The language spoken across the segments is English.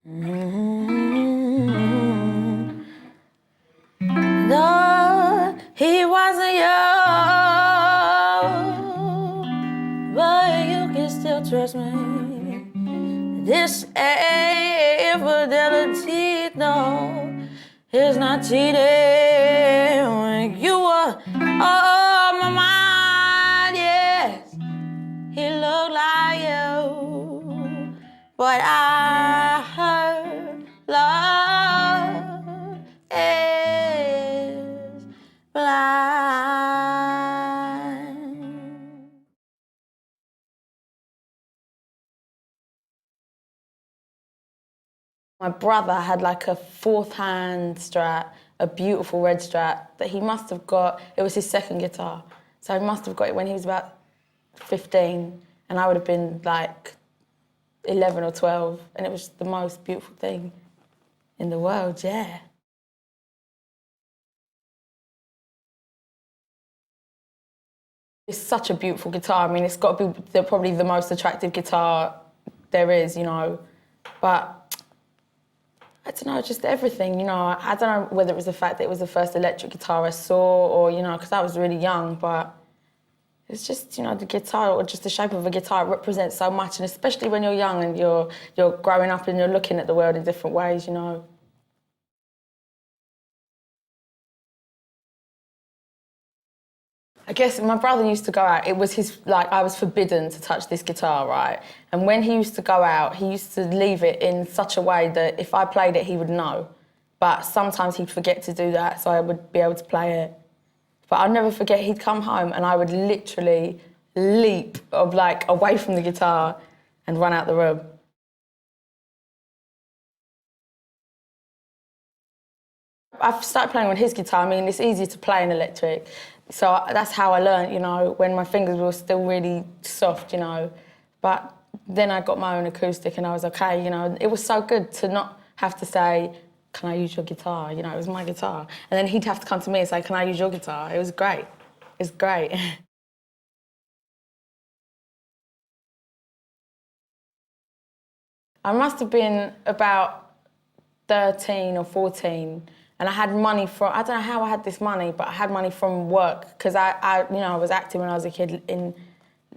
Mm-hmm. No, he wasn't young, but you can still trust me. This ain't infidelity, no, it's not cheating. When you were on my mind, yes, he looked like you, but I heard love is blind. My brother had like a fourth hand Strat, a beautiful red Strat that he must have got. It was his second guitar, so he must have got it when he was about 15, and I would have been like 11 or 12, and it was the most beautiful thing in the world, yeah. It's such a beautiful guitar. I mean, it's got to be probably the most attractive guitar there is, you know, but I don't know, just everything, you know. I don't know whether it was the fact that it was the first electric guitar I saw or, you know, because I was really young, but it's just, you know, the guitar or just the shape of a guitar represents so much, and especially when you're young and you're growing up and you're looking at the world in different ways, you know. I guess my brother used to go out, it was his, like, I was forbidden to touch this guitar, right? And when he used to go out, he used to leave it in such a way that if I played it, he would know. But sometimes he'd forget to do that, so I would be able to play it. But I'll never forget, he'd come home and I would literally leap like away from the guitar and run out the room. I've started playing on his guitar. I mean, it's easier to play an electric. So that's how I learned, you know, when my fingers were still really soft, you know. But then I got my own acoustic and I was okay, you know. It was so good to not have to say, can I use your guitar? You know, it was my guitar. And then he'd have to come to me and say, can I use your guitar? It was great. It's great. I must have been about 13 or 14, and I had money from, I don't know how I had this money, but I had money from work, because you know, I was acting when I was a kid in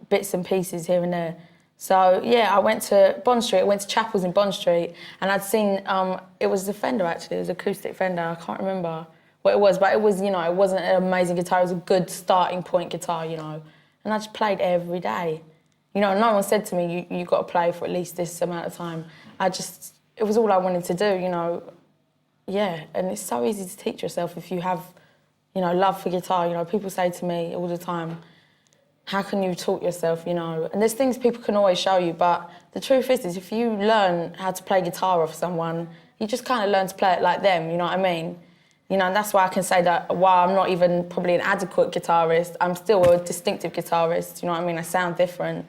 bits and pieces here and there. So yeah, I went to Bond Street, I went to Chapels in Bond Street, and I'd seen, it was a Fender actually, it was an acoustic Fender, I can't remember what it was, but it was, you know, it wasn't an amazing guitar, it was a good starting point guitar, you know, and I just played every day. You know, no one said to me, you got to play for at least this amount of time. It was all I wanted to do, you know. Yeah, and it's so easy to teach yourself if you have, you know, love for guitar. You know, people say to me all the time, how can you taught yourself, you know? And there's things people can always show you, but the truth is if you learn how to play guitar off someone, you just kind of learn to play it like them, you know what I mean? You know, and that's why I can say that while I'm not even probably an adequate guitarist, I'm still a distinctive guitarist, you know what I mean? I sound different.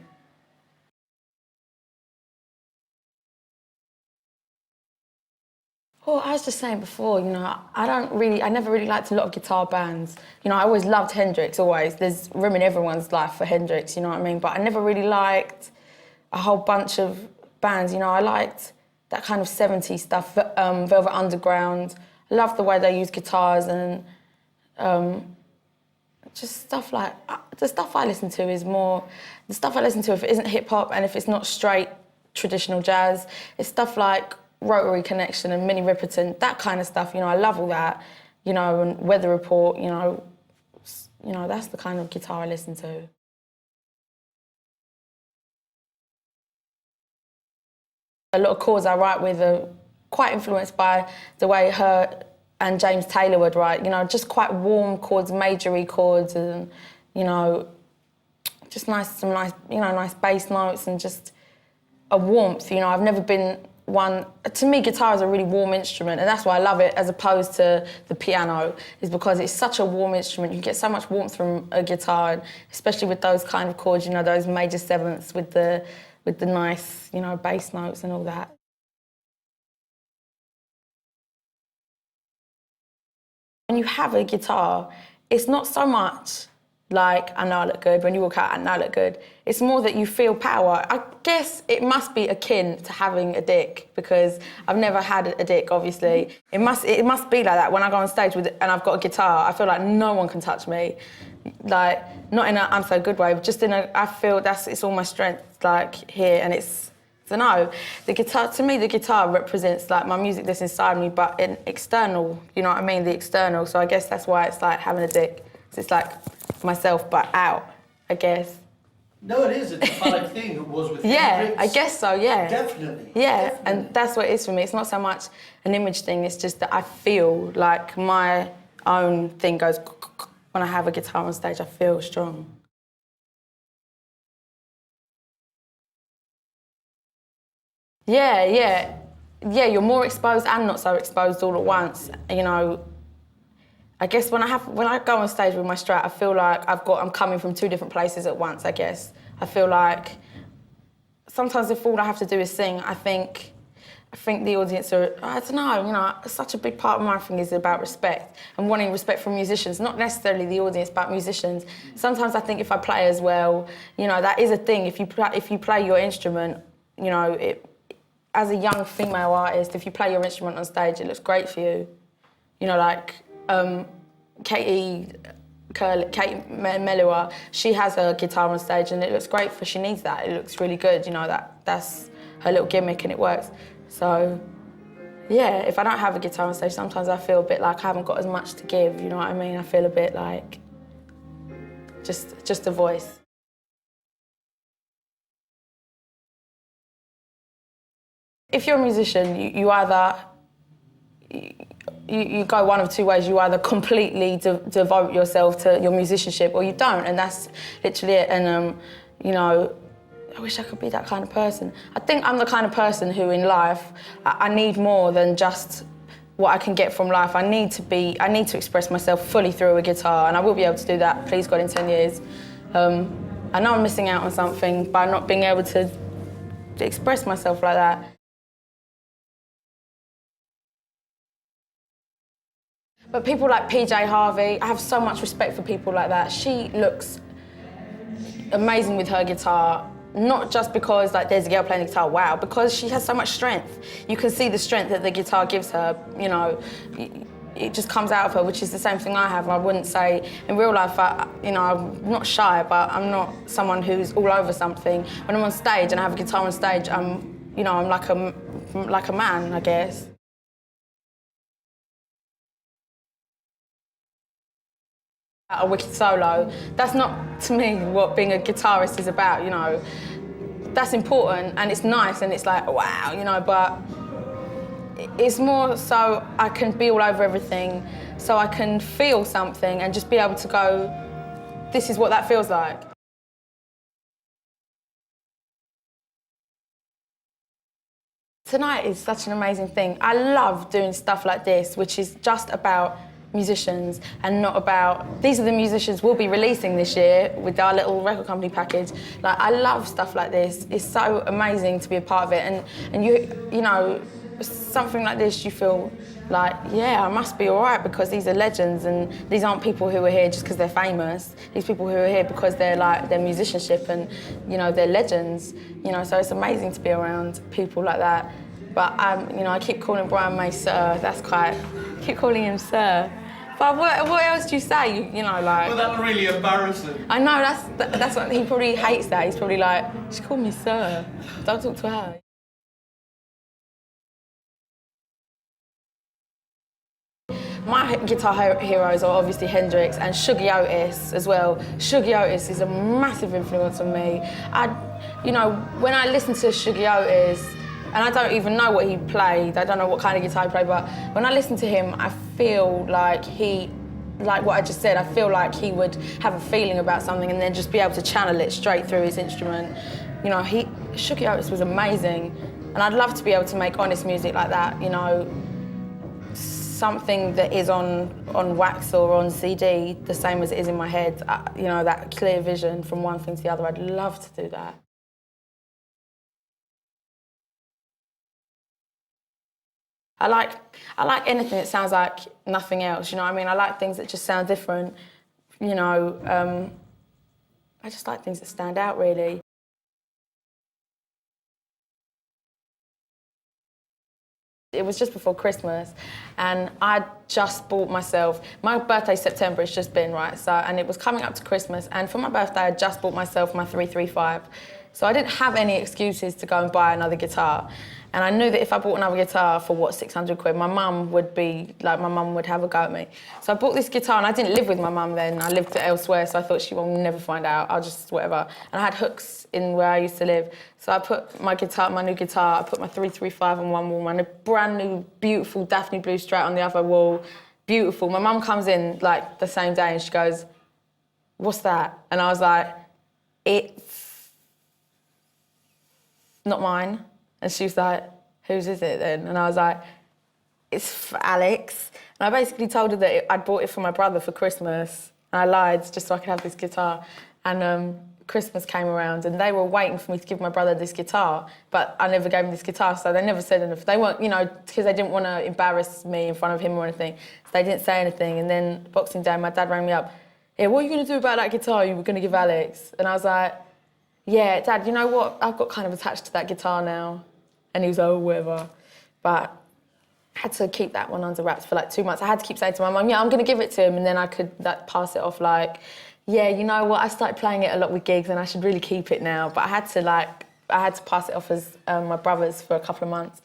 Well, I was just saying before, you know, I never really liked a lot of guitar bands. You know, I always loved Hendrix, always. There's room in everyone's life for Hendrix, you know what I mean? But I never really liked a whole bunch of bands, you know. I liked that kind of 70s stuff, Velvet Underground. I loved the way they use guitars and just stuff like, the stuff I listen to is more, the stuff I listen to, if it isn't hip hop and if it's not straight traditional jazz, it's stuff like Rotary Connection and Minnie Riperton, that kind of stuff, you know, I love all that, you know, and Weather Report, you know, that's the kind of guitar I listen to. A lot of chords I write with are quite influenced by the way her and James Taylor would write, you know, just quite warm chords, majory chords, and, you know, just some nice, you know, nice bass notes and just a warmth, you know. I've never been one, to me guitar is a really warm instrument, and that's why I love it as opposed to the piano, is because it's such a warm instrument. You get so much warmth from a guitar, especially with those kind of chords, you know, those major sevenths with the nice, you know, bass notes and all that. When you have a guitar, it's not so much like, I know I look good. When you walk out, I know I look good. It's more that you feel power. I guess it must be akin to having a dick, because I've never had a dick, obviously. It must be like that. When I go on stage with and I've got a guitar, I feel like no one can touch me. Like, not in a I'm so good way, but just in a, I feel it's all my strength, like, here, and it's, I don't know. The guitar, to me, the guitar represents, like, my music that's inside me, but in external, you know what I mean? The external. So I guess that's why it's like having a dick. It's like myself, but out, I guess. No, it is. It's a fine thing. It was with Yeah, Hendrix. I guess so, yeah. Definitely. Yeah, Definitely. and that's what it is for me. It's not so much an image thing, it's just that I feel like my own thing goes when I have a guitar on stage, I feel strong. Yeah, you're more exposed and not so exposed all at once, you know. I guess when I go on stage with my Strat, I feel like I'm coming from two different places at once, I guess. I feel like sometimes if all I have to do is sing, I think the audience are, I don't know, you know, such a big part of my thing is about respect and wanting respect from musicians, not necessarily the audience, but musicians. Sometimes I think if I play as well, you know, that is a thing. If you play your instrument, you know, as a young female artist, if you play your instrument on stage, it looks great for you. You know, like, Katie Melua, she has a guitar on stage and it looks great for, she needs that. It looks really good, you know, that's her little gimmick and it works. So, yeah, if I don't have a guitar on stage, sometimes I feel a bit like I haven't got as much to give, you know what I mean? I feel a bit like just a voice. If you're a musician, you either, you go one of two ways. You either completely devote yourself to your musicianship or you don't, and that's literally it. And, you know, I wish I could be that kind of person. I think I'm the kind of person who in life, I need more than just what I can get from life. I need to express myself fully through a guitar, and I will be able to do that, please God, in 10 years. I know I'm missing out on something by not being able to express myself like that. But people like PJ Harvey, I have so much respect for people like that. She looks amazing with her guitar, not just because like there's a girl playing the guitar, wow, because she has so much strength. You can see the strength that the guitar gives her, you know, it just comes out of her, which is the same thing I have. I wouldn't say, in real life, you know, I'm not shy, but I'm not someone who's all over something. When I'm on stage and I have a guitar on stage, you know, I'm like a man, I guess. A wicked solo, that's not, to me, what being a guitarist is about, you know. That's important and it's nice and it's like, wow, you know, but it's more so I can be all over everything, so I can feel something and just be able to go, this is what that feels like. Tonight is such an amazing thing. I love doing stuff like this, which is just about musicians and not about, these are the musicians we'll be releasing this year with our little record company package. Like, I love stuff like this. It's so amazing to be a part of it, and you know, something like this you feel like, yeah, I must be all right because these are legends, and these aren't people who are here just because they're famous. These people who are here because they're like, their musicianship and, you know, they're legends. You know, so it's amazing to be around people like that. But you know, I keep calling Brian May Sir. That's quite, I keep calling him Sir. But what else do you say? You know, like. Well, that's really embarrassing. I know, that's what he probably hates. That he's probably like, she called me Sir. Don't talk to her. My guitar heroes are obviously Hendrix and Shuggie Otis as well. Shuggie Otis is a massive influence on me. You know, when I listen to Shuggie Otis, and I don't even know what he played, I don't know what kind of guitar he played, but when I listen to him, I feel like like what I just said, I feel like he would have a feeling about something and then just be able to channel it straight through his instrument. You know, Shuggie Otis was amazing, and I'd love to be able to make honest music like that, you know, something that is on wax or on CD, the same as it is in my head, you know, that clear vision from one thing to the other. I'd love to do that. I like anything that sounds like nothing else, you know what I mean? I like things that just sound different. you know, I just like things that stand out, really. It was just before Christmas, and I just bought myself, my birthday's September, it's just been, right? So, and it was coming up to Christmas, and for my birthday, I just bought myself my 335. So I didn't have any excuses to go and buy another guitar. And I knew that if I bought another guitar for, what, 600 quid, my mum would have a go at me. So I bought this guitar, and I didn't live with my mum then, I lived elsewhere, so I thought she will never find out, I'll just, whatever. And I had hooks in where I used to live. So I put my new guitar, I put my 335 on one wall, my brand new, beautiful Daphne Blue Strat on the other wall. Beautiful. My mum comes in like the same day and she goes, "What's that?" And I was like, "It's not mine." And she was like, "Whose is it then?" And I was like, "It's for Alex." And I basically told her that I'd bought it for my brother for Christmas. And I lied just so I could have this guitar. And Christmas came around and they were waiting for me to give my brother this guitar, but I never gave him this guitar, so they never said anything. They weren't, you know, because they didn't want to embarrass me in front of him or anything, so they didn't say anything. And then Boxing Day, my dad rang me up, "Yeah, what are you going to do about that guitar you were going to give Alex?" And I was like, "Yeah, Dad, you know what? I've got kind of attached to that guitar now." And he was like, "Oh, whatever." But I had to keep that one under wraps for like 2 months. I had to keep saying to my mum, "Yeah, I'm going to give it to him," and then I could pass it off like, "Yeah, you know what, I started playing it a lot with gigs and I should really keep it now." But I had to pass it off as my brother's for a couple of months.